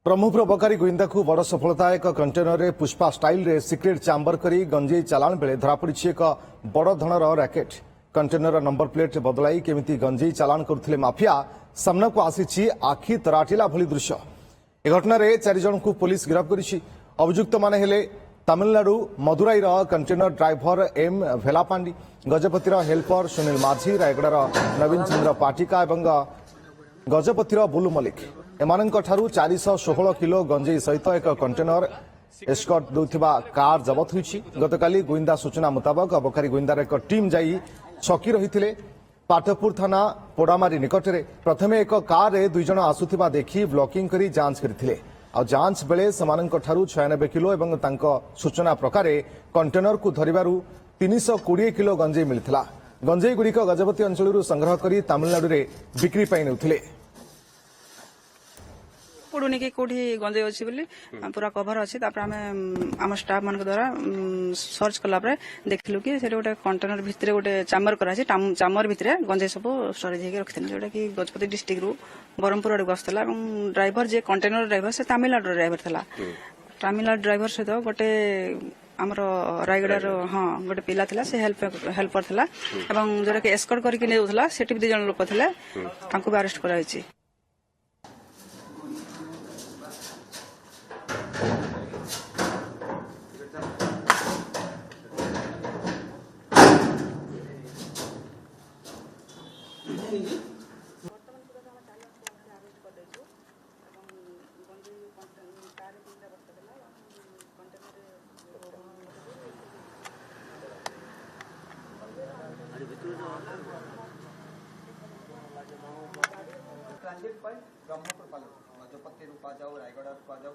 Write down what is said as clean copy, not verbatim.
ब्रह्मपुर अबकारी गुइंदा को बड़ सफलता एक कंटेनर रे पुष्पा स्टाइल रे सिक्रेट चैम्बर करी गंजेई चालाण बेले धरापड़ी एक बड़ धनर रैकेट कंटेनर नंबर प्लेट बदलाई केमिति गंजेई चालाण करुथिले माफिया सामना को आसीछि आखि तराटिला भली दृश्य। ए घटना रे 4 जन को पुलिस गिरफ्त करिछि। अभियुक्त माने हेले Tamil Nadu Madurai container driver M Velapandi, गजपतिर हेल्पर सुनील माझी, रायगड़ार नवीन चंद्र पाटिका एवं गजपतिर बुलू मलिक। एमानंक ठारू 416 किलो गंजेई सहित एक कंटेनर एस्कॉर्ट देउथिबा कार जबत होईछि। गतकाली गुइंदा सूचना मुताबक अबकारी गुइंदार एक टीम जाई छकी रहिथिले पाटपुर थाना पोडामारी निकटरे। प्रथमे एक कार रे 2 जण आसुथिबा देखि ब्लॉकिंग करी जांच करथिले। आ जांच बेले समानंक ठारू 96 किलो एवं तांको सूचना प्रकारे कंटेनर को धरिबारु 320 किलो गंजेई मिलिथिला। गंजेई गुड़िक गजपति अंचलरू संग्रह करी तमिलनाडु रे बिक्री पाई नेउथिले। पड़ुनी कि कोठी गंजे अच्छी बोली पूरा कभर अच्छी आम स्टाफ मान द्वारा सर्च कला देखलु कि गोटे कंटेनर भितर गोटे चामर कराई चामर भितर गंजे सब स्टोरेज होकर रखी जोटा कि गजपति डिस्ट्रिक्ट रु ब्रह्मपुर आड़ गसला ड्राइवर जे कंटेनर ड्राइवर से तमिलनाडु ड्राइवर था। तमिलनाडु ड्राइवर सहित गोटे आमर रायगड़ार हाँ गोटे पिला थिला से हेल्पर थिला एवं जोटा कि एस्कॉर्ट करके नेउथला सेठी भी 2 जण लोक थिले तांको भी अरेस्ट कराइछि। ट्रांजिट पॉइंट ब्रह्मपुर गजपति रूपा जाओ रायगढ़ रूपा जाओ